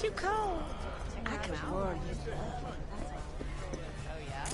You cold? I can pour you. Oh yeah?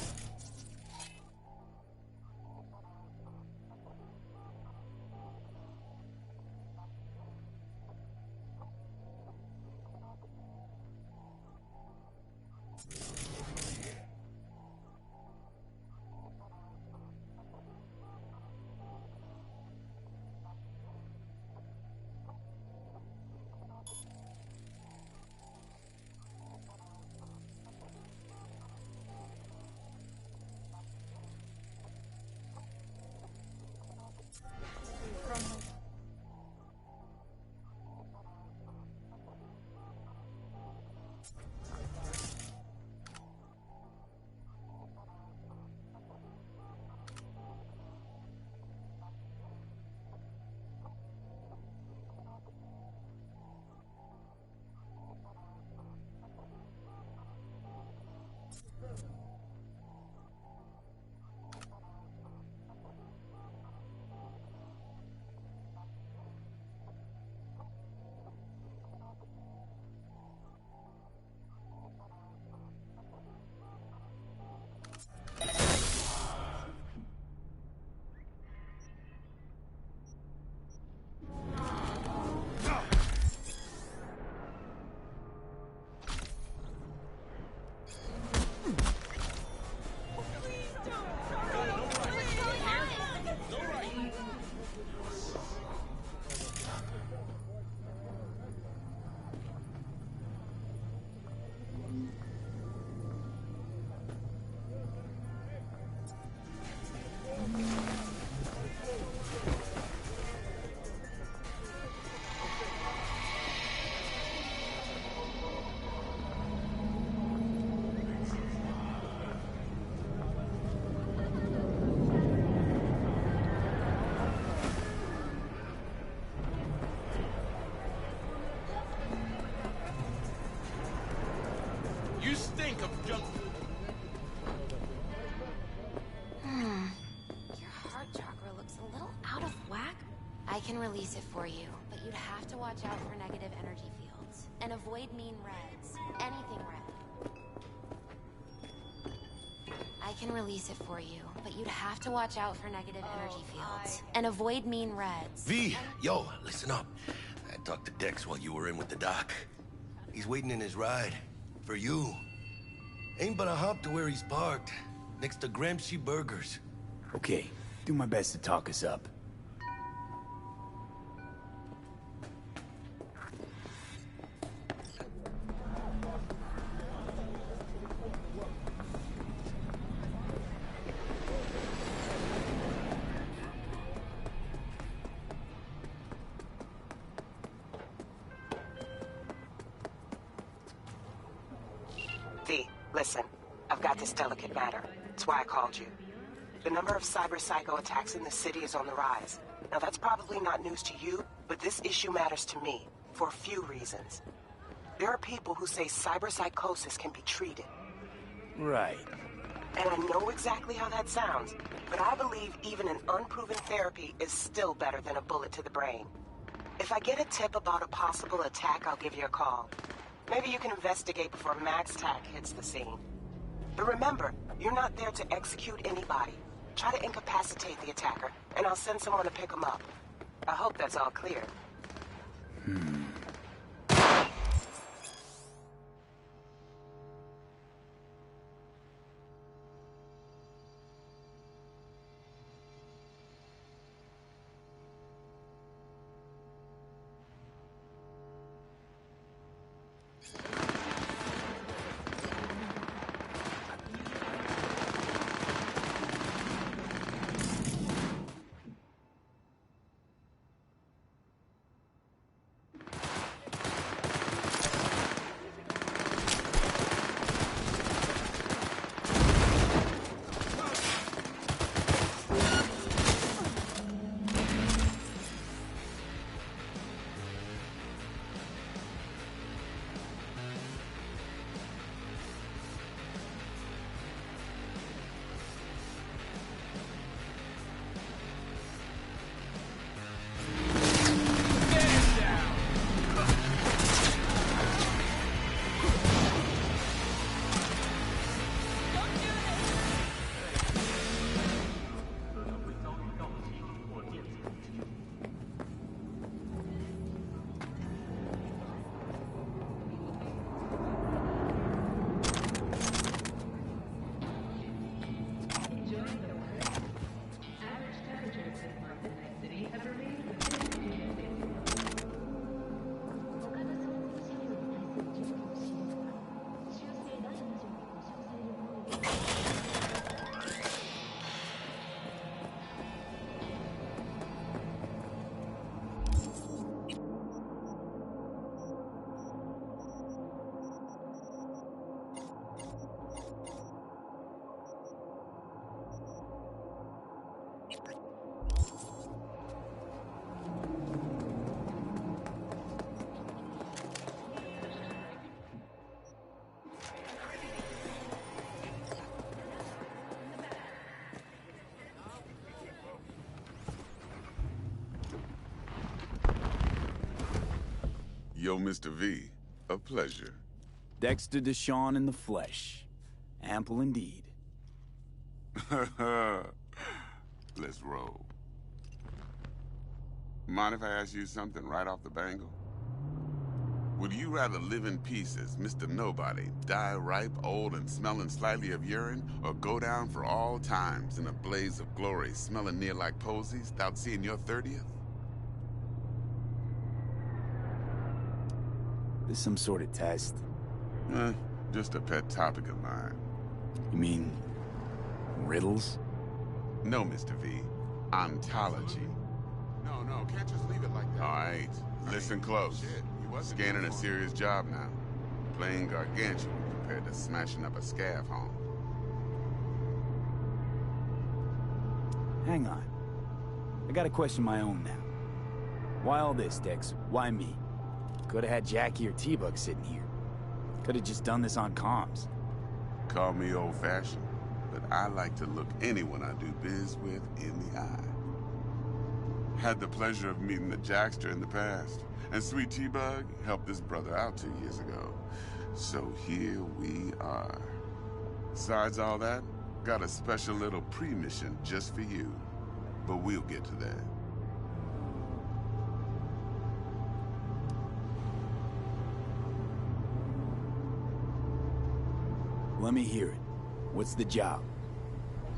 You stink of junk. Your heart chakra looks a little out of whack. I can release it for you, but you'd have to watch out for negative energy fields. And avoid mean reds. Anything red. I can release it for you, but you'd have to watch out for negative energy fields. And avoid mean reds. V, yo, listen up. I talked to Dex while you were in with the doc. He's waiting in his ride. For you. Ain't but a hop to where he's parked. Next to Gramsci Burgers. Okay, do my best to talk us up. V, listen. I've got this delicate matter. That's why I called you. The number of cyber-psycho attacks in the city is on the rise. Now that's probably not news to you, but this issue matters to me, for a few reasons. There are people who say cyberpsychosis can be treated. Right. And I know exactly how that sounds, but I believe even an unproven therapy is still better than a bullet to the brain. If I get a tip about a possible attack, I'll give you a call. Maybe you can investigate before Max Tack hits the scene. But remember, you're not there to execute anybody. Try to incapacitate the attacker, and I'll send someone to pick him up. I hope that's all clear. Yo, Mr. V. A pleasure. Dexter Deshawn in the flesh. Ample indeed. Let's roll. Mind if I ask you something right off the bangle? Would you rather live in pieces, Mr. Nobody, die ripe, old, and smelling slightly of urine, or go down for all times in a blaze of glory, smelling near like posies, without seeing your 30th? This some sort of test? Just a pet topic of mine. You mean... riddles? No, Mr. V. Ontology. No, can't just leave it like that. All right, listen close. Scanning a serious job now. Playing gargantuan compared to smashing up a scav home. Hang on. I gotta question my own now. Why all this, Dex? Why me? Could've had Jackie or T-Bug sitting here. Could've just done this on comms. Call me old-fashioned, but I like to look anyone I do biz with in the eye. Had the pleasure of meeting the Jackster in the past, and Sweet T-Bug helped this brother out 2 years ago. So here we are. Besides all that, got a special little pre-mission just for you. But we'll get to that. Let me hear it. What's the job?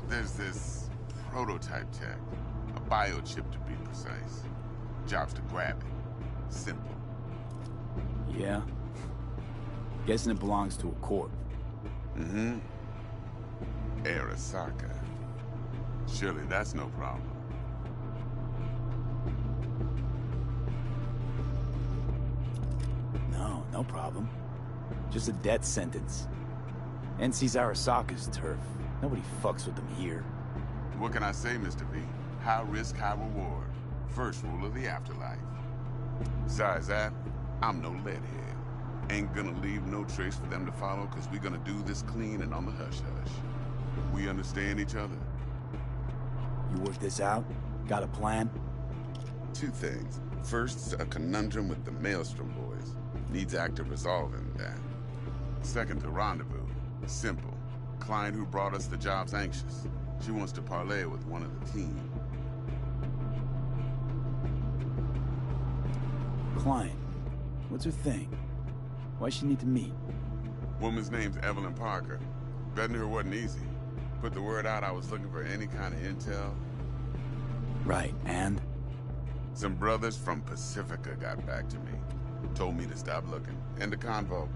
There's this prototype tech. A biochip, to be precise. Job's to grab it. Simple. Yeah? Guessing it belongs to a corp. Mm-hmm. Arasaka. Surely that's no problem. No problem. Just a death sentence. NC's Arasaka's turf. Nobody fucks with them here. What can I say, Mr. V? High risk, high reward. First rule of the afterlife. Besides that, I'm no leadhead. Ain't gonna leave no trace for them to follow, cause we gonna do this clean and on the hush-hush. We understand each other. You work this out? Got a plan? Two things. First, a conundrum with the Maelstrom boys. Needs active resolving that. Second, a rendezvous. Simple. Client who brought us the job's anxious. She wants to parlay with one of the team. Client? What's her thing? Why's she need to meet? Woman's name's Evelyn Parker. Betting her wasn't easy. Put the word out I was looking for any kind of intel. Right, and? Some brothers from Pacifica got back to me. Told me to stop looking. End the convo.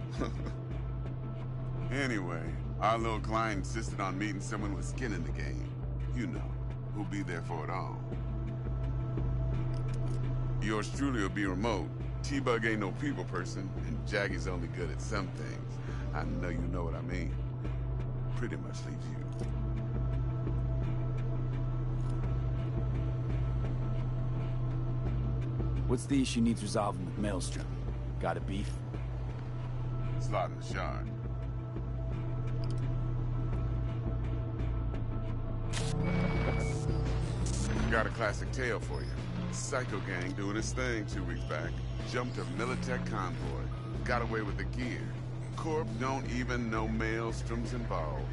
Anyway, our little client insisted on meeting someone with skin in the game. You know, who'll be there for it all. Yours truly will be remote. T-Bug ain't no people person, and Jackie's only good at some things. I know you know what I mean. Pretty much leaves you. What's the issue needs resolving with Maelstrom? Got a beef? Slot in the shard. Got a classic tale for you. Psycho gang doing his thing 2 weeks back. Jumped a Militech convoy. Got away with the gear. Corp don't even know Maelstrom's involved.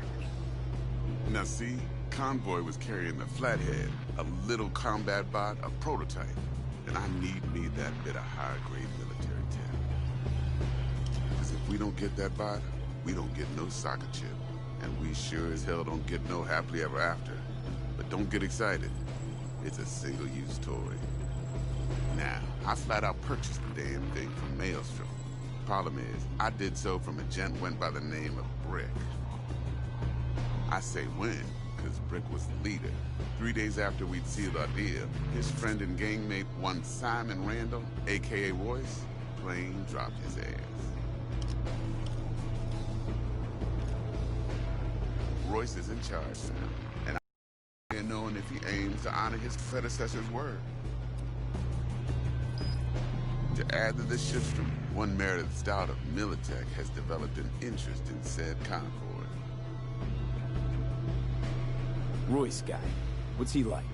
Now see, convoy was carrying the Flathead, a little combat bot, a prototype. And I need me that bit of high-grade military tech. Because if we don't get that bot, we don't get no soccer chip. And we sure as hell don't get no happily ever after. But don't get excited. It's a single-use toy. Now, I flat out purchased the damn thing from Maelstrom. Problem is, I did so from a gent went by the name of Brick. I say when, because Brick was the leader. 3 days after we'd sealed our deal, his friend and gangmate, one Simon Randall, a.k.a. Royce, plain dropped his ass. Royce is in charge now, and I'm knowing if he aims to honor his predecessor's word. To add to this shitstorm, one merited stout of Militech has developed an interest in said convoy. Royce guy. What's he like?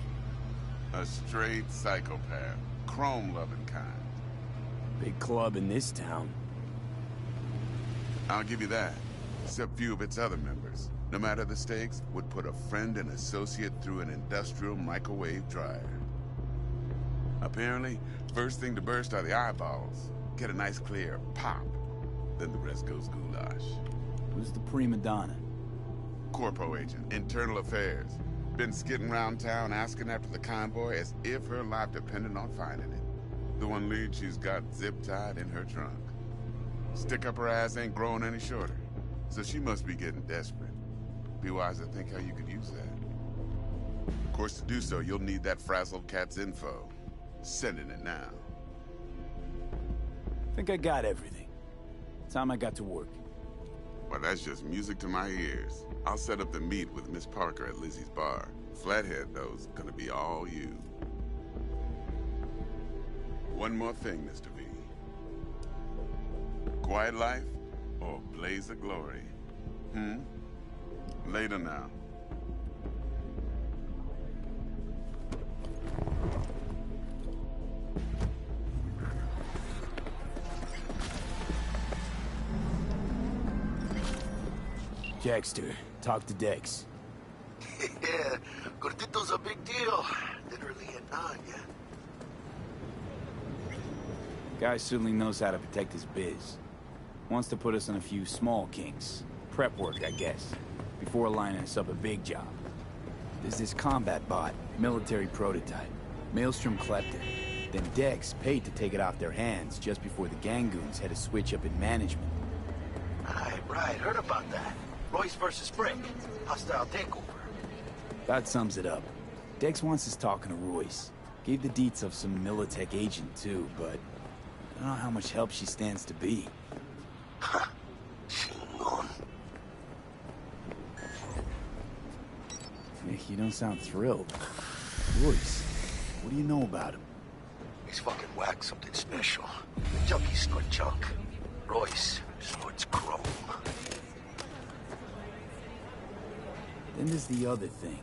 A straight psychopath. Chrome-loving kind. Big club in this town. I'll give you that. Except few of its other members, no matter the stakes, would put a friend and associate through an industrial microwave dryer. Apparently, first thing to burst are the eyeballs. Get a nice clear pop. Then the rest goes goulash. Who's the prima donna? Corpo agent, internal affairs. Been skidding around town asking after the convoy as if her life depended on finding it. The one lead she's got zip-tied in her trunk. Stick up her ass ain't growing any shorter, so she must be getting desperate. Be wise to think how you could use that. Of course, to do so, you'll need that frazzled cat's info. Sending it now. Think I got everything. Time I got to work. Well, that's just music to my ears. I'll set up the meet with Miss Parker at Lizzie's bar. Flathead, though's gonna be all you. One more thing, Mr. V. Quiet life or blaze of glory? Later now. Jackster, talk to Dex. Yeah, Gordito's a big deal. Literally and non, yeah. Guy certainly knows how to protect his biz. Wants to put us on a few small kinks. Prep work, I guess. Before lining us up a big job. There's this combat bot, military prototype. Maelstrom clept it. Then Dex paid to take it off their hands just before the Gangoons had a switch up in management. Right, heard about that. Royce versus Brick. Hostile takeover. That sums it up. Dex wants us talking to Royce. Gave the deets of some Militech agent too, but I don't know how much help she stands to be. Chingon. Nick, you don't sound thrilled. Royce, what do you know about him? He's fucking whack something special. The junkies snort junk. Royce snorts chrome. Then there's the other thing.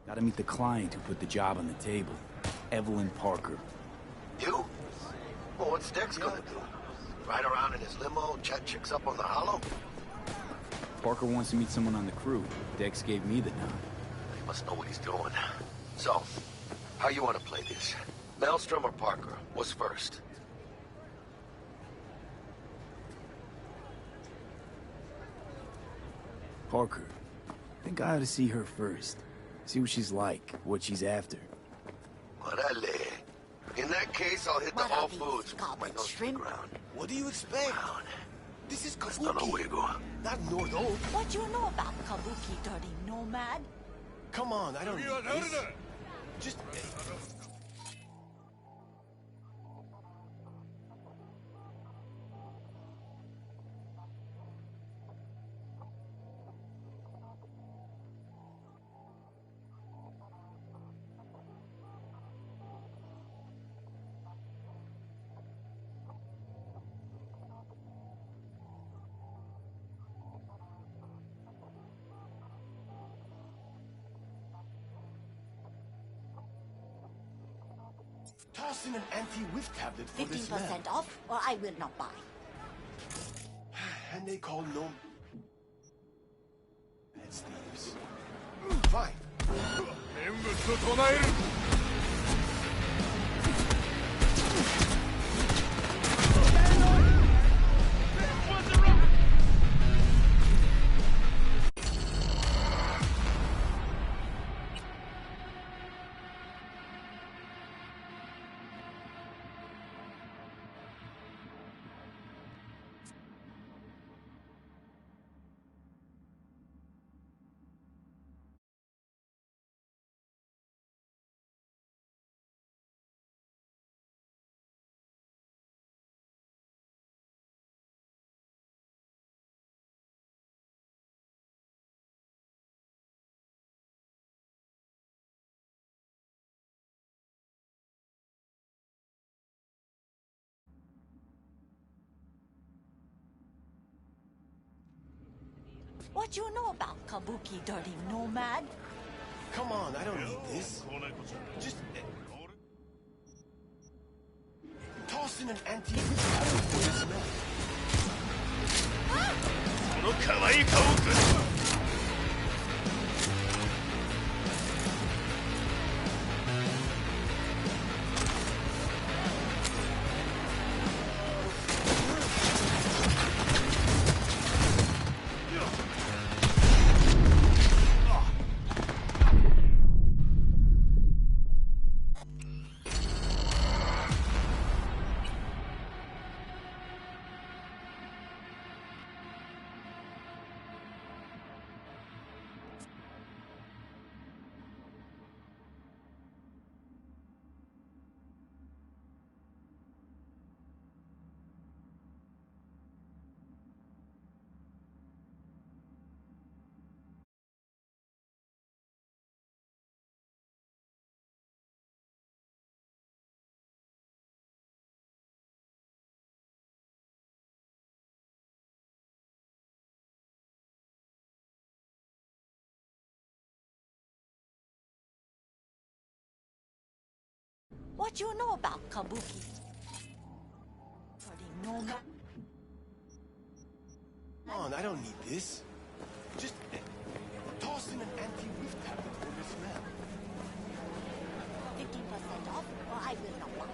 Gotta meet the client who put the job on the table. Evelyn Parker. You? Well, what's Dex gonna do? Ride around in his limo, chat chicks up on the hollow? Parker wants to meet someone on the crew. Dex gave me the nod. He must know what he's doing. So, how you want to play this? Maelstrom or Parker? What's first? Parker. I think I ought to see her first. See what she's like, what she's after. Orale. In that case, I'll hit the What Whole are these, Foods. goblet My nose to the shrimp? ground. What do you expect? Ground. This is Hasta Kabuki, luego. not Nordo. What you know about Kabuki, dirty nomad? Come on, I don't need this. Just... Toss in an anti-whiff tablet for this man. 15% off, or I will not buy. And they call no... That's thieves. Fine. What you know about Kabuki, dirty nomad? Come on, I don't need this. Just... toss Tossing an anti-weed tablet for the smell. この可愛い顔をくっ What you know about Kabuki? Dirty gnome. Come on, I don't need this. Just toss in an anti-weed tablet for the smell. 15% off, or I will not walk.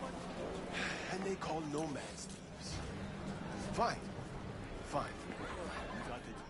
And they call nomads thieves. Fine. Fine. You got the deal.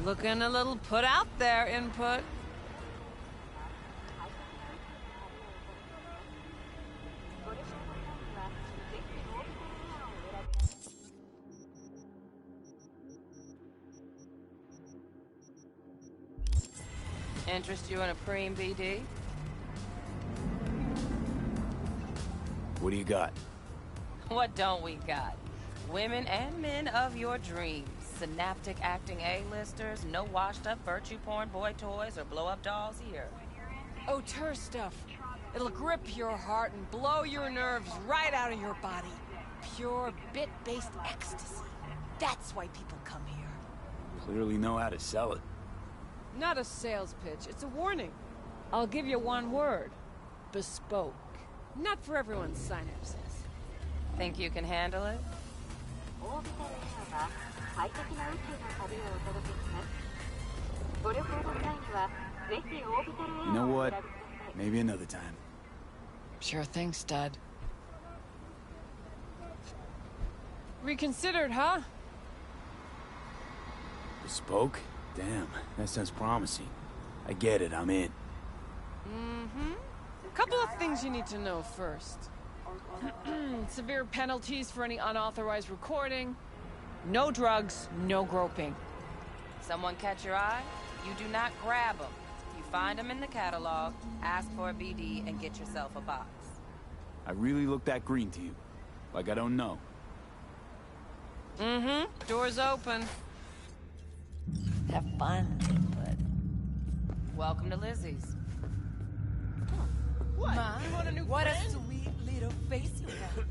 Looking a little put out there, input. Interest you in a preem BD? What do you got? What don't we got? Women and men of your dreams. Synaptic acting A-listers, no washed-up virtue porn boy toys or blow-up dolls here. Auteur stuff. It'll grip your heart and blow your nerves right out of your body. Pure bit-based ecstasy. That's why people come here. Clearly know how to sell it. Not a sales pitch, it's a warning. I'll give you one word. Bespoke. Not for everyone's synapses. Think you can handle it? You know what? Maybe another time. Sure thing, stud. Reconsidered, huh? Bespoke? Damn, that sounds promising. I get it, I'm in. Couple of things you need to know first. Severe penalties for any unauthorized recording. No drugs, no groping. Someone catch your eye? You do not grab them. You find them in the catalog, ask for a BD, and get yourself a box. I really look that green to you. Like I don't know. Door's open. Have fun, input. Welcome to Lizzie's. What? What a sweet little face you got.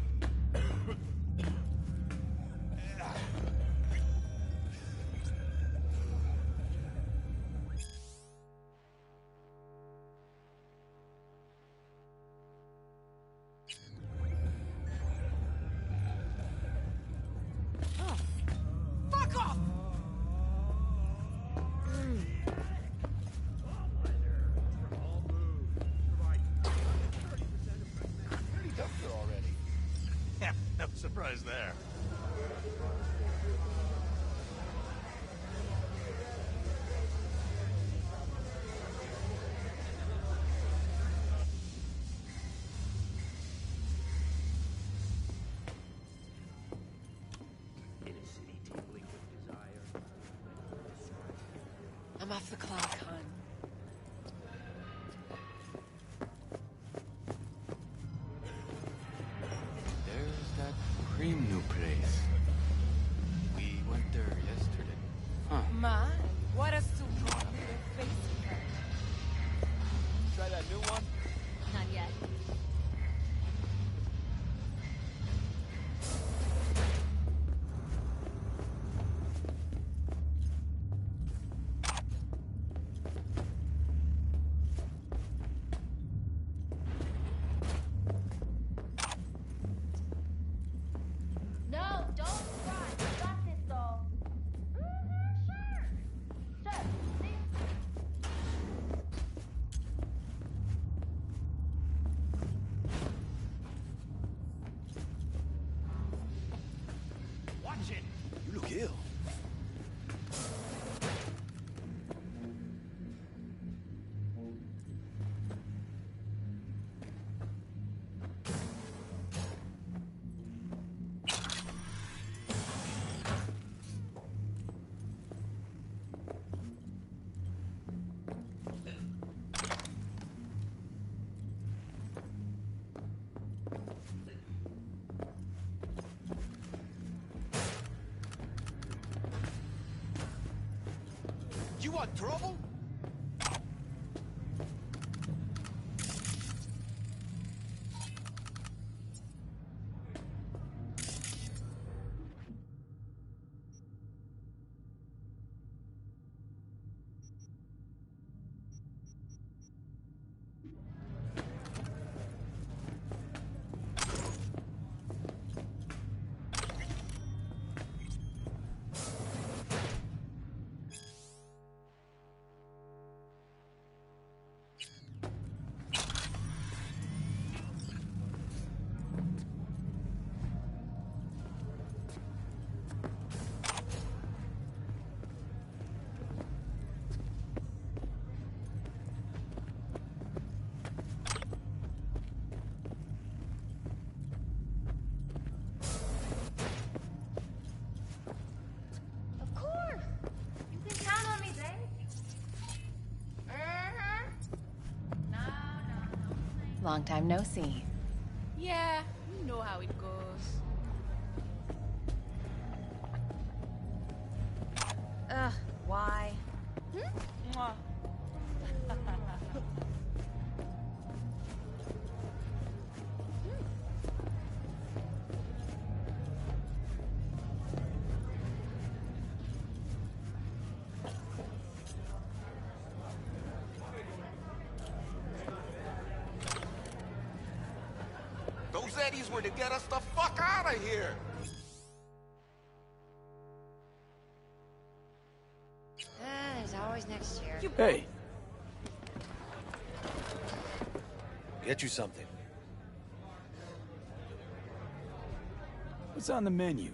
Fuck off! No surprise there. I'm off the clock, hon. There's that cream new place. We went there yesterday. Huh. My, what a sweet little face you got. Try that new one? Not yet. No, don't cry. You got this, doll. Sure. Sure. See? Watch it! You look ill. You want trouble? Long time no see. Yeah, you know how it goes. Ugh, why? Mwah. Those eddies were to get us the fuck out of here! There's always next year. Hey, Get you something. what's on the menu?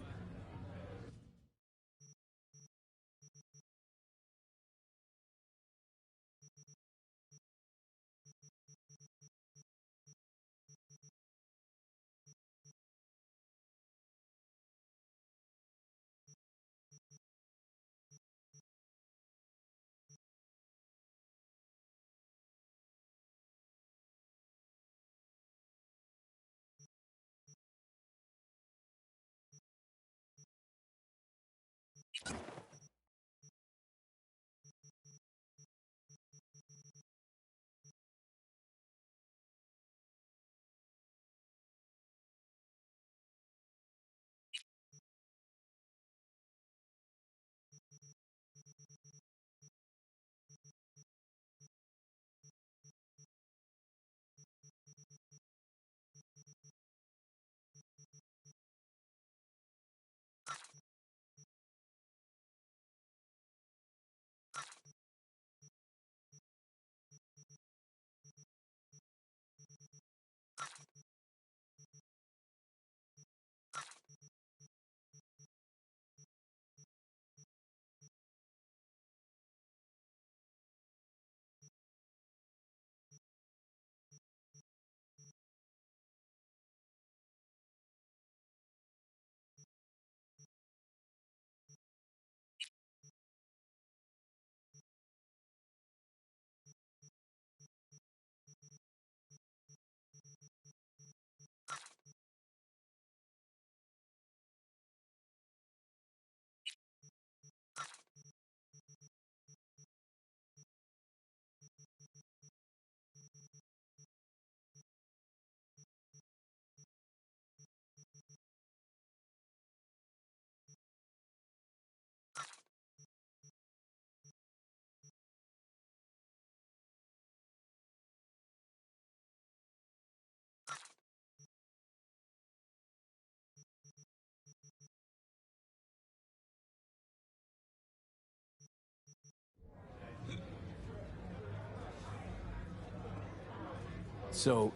So,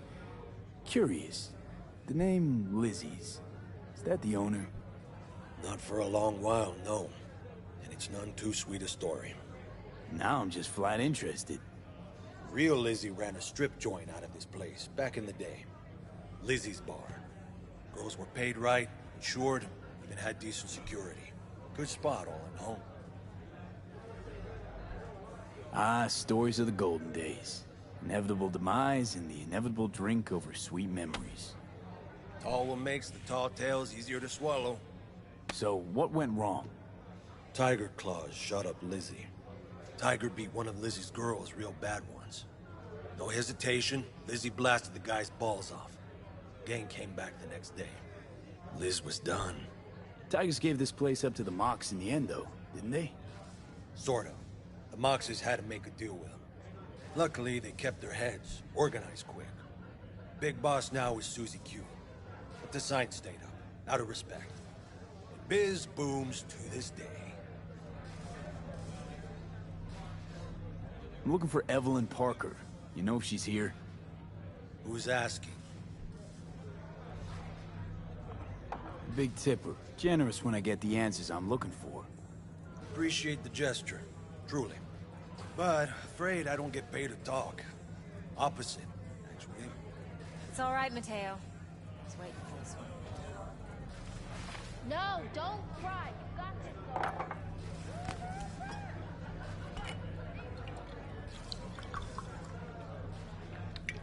curious. The name Lizzie's, is that the owner? Not for a long while, no. And it's none too sweet a story. Now I'm just flat interested. Real Lizzie ran a strip joint out of this place, back in the day. Lizzie's Bar. Girls were paid right, insured, even had decent security. Good spot, all in all. Ah, stories of the golden days. Inevitable demise and the inevitable drink over sweet memories. All what makes the tall tales easier to swallow. So, what went wrong? Tiger Claws shot up Lizzie. Tiger beat one of Lizzie's girls real bad once. No hesitation, Lizzie blasted the guy's balls off. Gang came back the next day. Liz was done. Tigers gave this place up to the Mocs in the end, though, didn't they? Sort of. The Moxes had to make a deal with them. Luckily, they kept their heads, organized quick. Big boss now is Susie Q. But the sign stayed up, out of respect. And biz booms to this day. I'm looking for Evelyn Parker. You know if she's here? Who's asking? Big tipper. Generous when I get the answers I'm looking for. Appreciate the gesture, truly. But afraid I don't get paid to talk. Opposite, actually. It's all right, Mateo. I was waiting for this one. No, don't cry. You got this, though.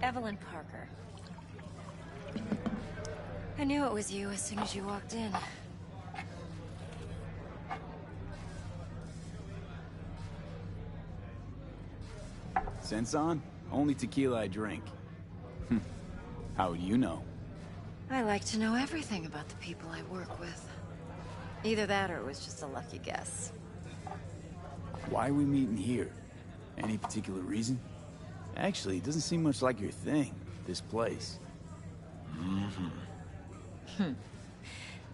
Evelyn Parker. I knew it was you as soon as you walked in. Sense on? Only tequila I drink. How would you know? I like to know everything about the people I work with. Either that or it was just a lucky guess. Why are we meeting here? Any particular reason? Actually, it doesn't seem much like your thing, this place.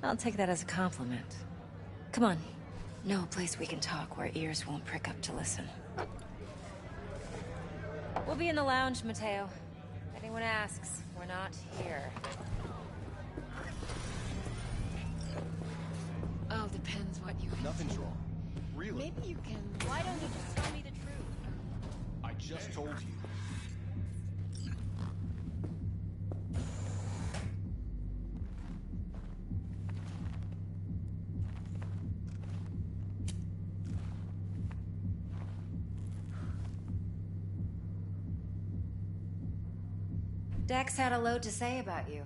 I'll take that as a compliment. Come on. Know a place we can talk where ears won't prick up to listen. We'll be in the lounge, Mateo. If anyone asks, we're not here. Oh, depends what you... Nothing's wrong. Really? Maybe you can... Why don't you just tell me the truth? I just told you. Dex had a load to say about you.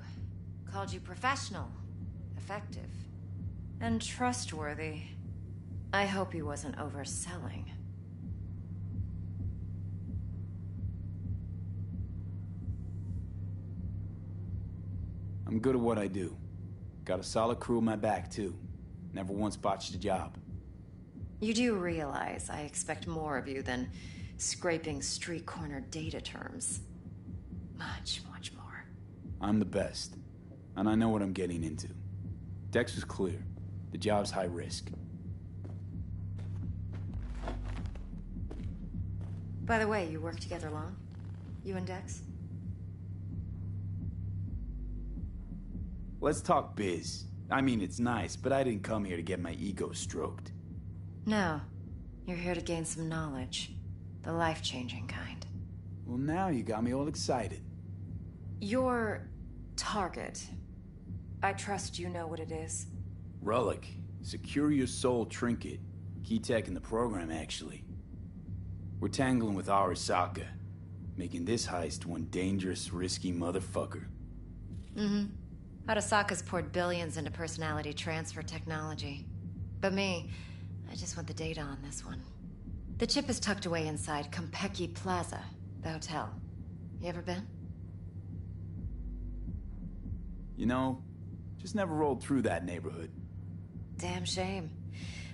Called you professional, effective, and trustworthy. I hope he wasn't overselling. I'm good at what I do. Got a solid crew on my back, too. Never once botched a job. You do realize I expect more of you than scraping street corner data terms. Much, much more. I'm the best, and I know what I'm getting into. Dex was clear. The job's high risk. By the way, you work together long? You and Dex? Let's talk biz. I mean, it's nice, but I didn't come here to get my ego stroked. No. You're here to gain some knowledge. The life-changing kind. Well, now you got me all excited. Your target. I trust you know what it is. Relic. Secure your soul trinket. Key tech in the program, actually. We're tangling with Arasaka, making this heist one dangerous, risky motherfucker. Arasaka's poured billions into personality transfer technology. But me, I just want the data on this one. The chip is tucked away inside Compeki Plaza, the hotel. You ever been? You know, just never rolled through that neighborhood. Damn shame.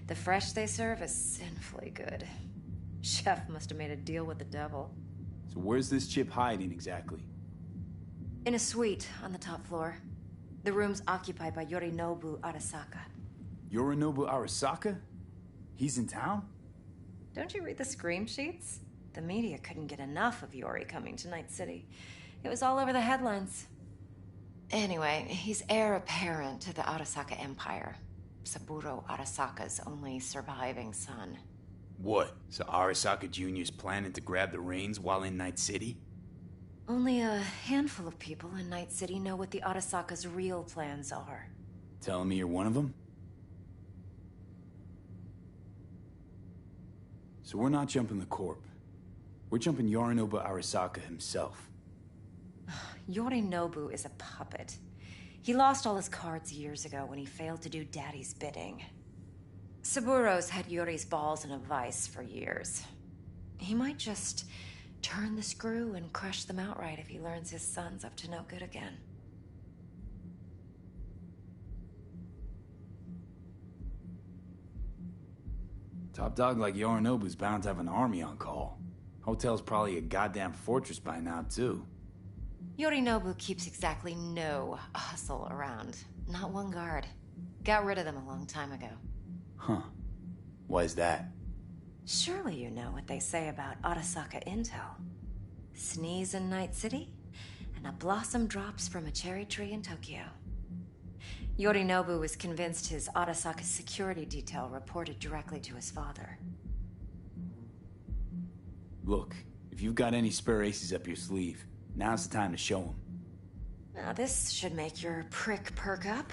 The fresh they serve is sinfully good. Chef must have made a deal with the devil. So where's this chip hiding exactly? In a suite on the top floor. The room's occupied by Yorinobu Arasaka. Yorinobu Arasaka? He's in town? Don't you read the scream sheets? The media couldn't get enough of Yori coming to Night City. It was all over the headlines. Anyway, he's heir apparent to the Arasaka Empire. Saburo Arasaka's only surviving son. What? So Arasaka Jr.'s planning to grab the reins while in Night City? Only a handful of people in Night City know what the Arasaka's real plans are. Telling me you're one of them? So we're not jumping the Corp. We're jumping Yorinobu Arasaka himself. Yorinobu is a puppet. He lost all his cards years ago when he failed to do Daddy's bidding. Saburo's had Yori's balls in a vice for years. He might just turn the screw and crush them outright if he learns his son's up to no good again. Top dog like Yorinobu's bound to have an army on call. Hotel's probably a goddamn fortress by now, too. Yorinobu keeps exactly no hustle around. Not one guard. Got rid of them a long time ago. Huh. Why is that? Surely you know what they say about Arasaka intel. Sneeze in Night City, and a blossom drops from a cherry tree in Tokyo. Yorinobu was convinced his Arasaka security detail reported directly to his father. Look, if you've got any spare aces up your sleeve, now's the time to show them. Now this should make your prick perk up.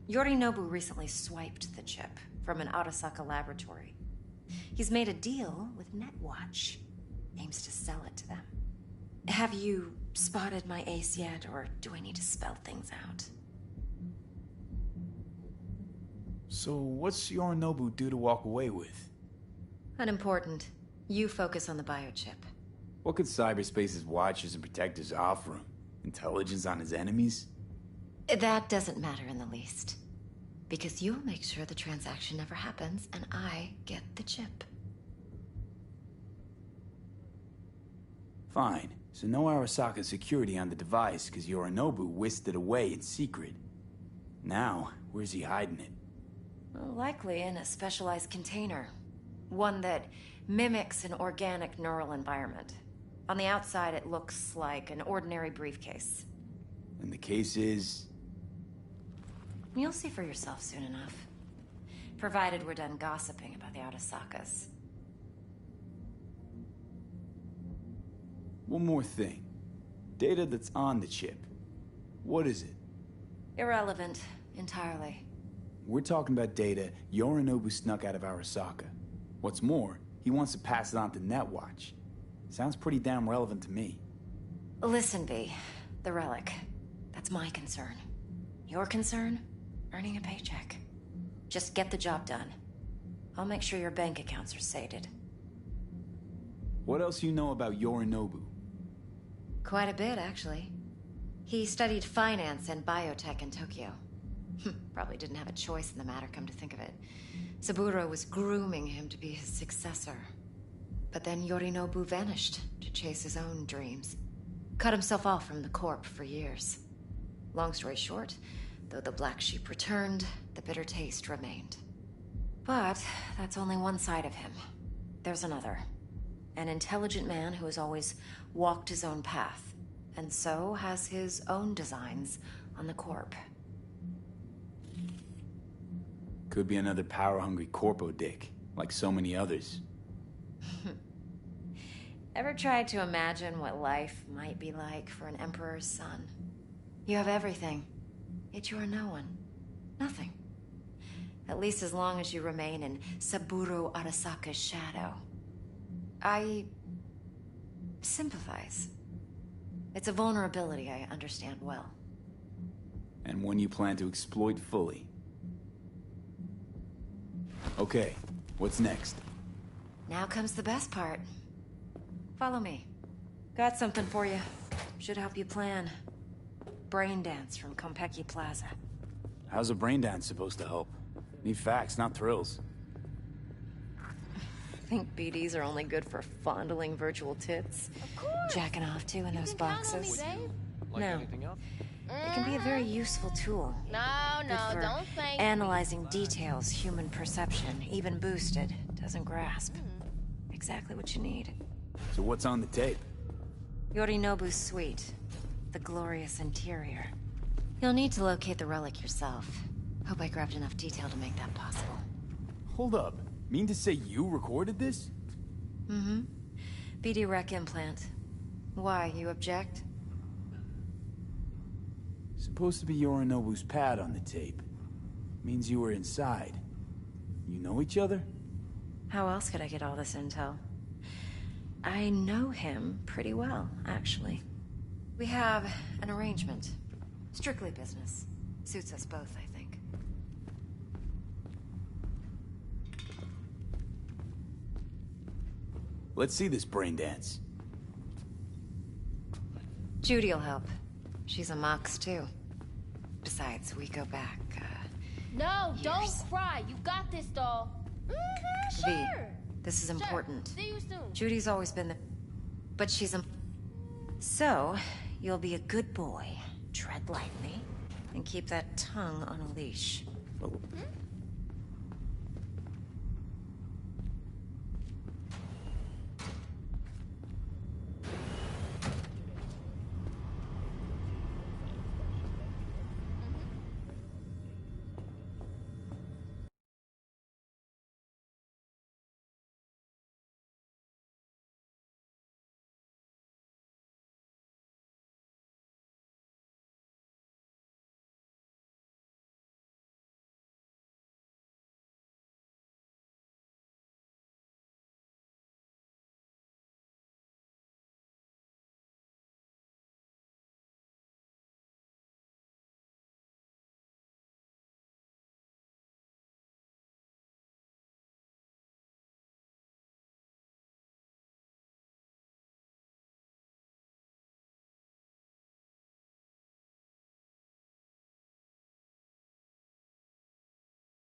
Yorinobu recently swiped the chip from an Arasaka laboratory. He's made a deal with Netwatch. Aims to sell it to them. Have you spotted my ace yet, or do I need to spell things out? So what's Yorinobu due to walk away with? Unimportant. You focus on the biochip. What could cyberspace's watchers and protectors offer him? Intelligence on his enemies? That doesn't matter in the least. Because you'll make sure the transaction never happens, and I get the chip. Fine. So no Arasaka security on the device, because Yorinobu whisked it away in secret. Now, where's he hiding it? Well, likely in a specialized container. One that mimics an organic neural environment. On the outside, it looks like an ordinary briefcase. And the case is... You'll see for yourself soon enough. Provided we're done gossiping about the Arasakas. One more thing. Data that's on the chip. What is it? Irrelevant, entirely. We're talking about data Yorinobu snuck out of Arasaka. What's more, he wants to pass it on to Netwatch. Sounds pretty damn relevant to me. Listen, V. The relic. That's my concern. Your concern? Earning a paycheck. Just get the job done. I'll make sure your bank accounts are sated. What else you know about Yorinobu? Quite a bit, actually. He studied finance and biotech in Tokyo. Probably didn't have a choice in the matter, come to think of it. Saburo was grooming him to be his successor. But then Yorinobu vanished to chase his own dreams. Cut himself off from the Corp for years. Long story short, though the black sheep returned, the bitter taste remained. But that's only one side of him. There's another. An intelligent man who has always walked his own path, and so has his own designs on the Corp. Could be another power-hungry corpo dick, like so many others. Ever tried to imagine what life might be like for an emperor's son? You have everything, yet you are no one. Nothing. At least as long as you remain in Saburo Arasaka's shadow. I sympathize. It's a vulnerability I understand well. And one you plan to exploit fully. Okay, what's next? Now comes the best part. Follow me. Got something for you. Should help you plan. Brain dance from Konpeki Plaza. How's a brain dance supposed to help? Need facts, not thrills. Think BDs are only good for fondling virtual tits? Of course! Jacking off to in those boxes? Like No. anything else? It can be a very useful tool. No, Good for don't thank analyzing details human perception, even boosted, doesn't grasp. Exactly what you need. So what's on the tape? Yorinobu's suite. The glorious interior. You'll need to locate the relic yourself. Hope I grabbed enough detail to make that possible. Hold up. Mean to say you recorded this? Mm-hmm. BD rec implant. Why, you object? Supposed to be Yorinobu's pad on the tape. Means you were inside. You know each other? How else could I get all this intel? I know him pretty well, actually. We have an arrangement. Strictly business. Suits us both, I think. Let's see this brain dance. Judy'll help. She's a Mox, too. Besides, we go back, No, years. don't cry. You got this, doll. V, Sure. this is important. See you soon. Judy's always been the... But she's a... So, you'll be a good boy. Tread lightly. And keep that tongue on a leash.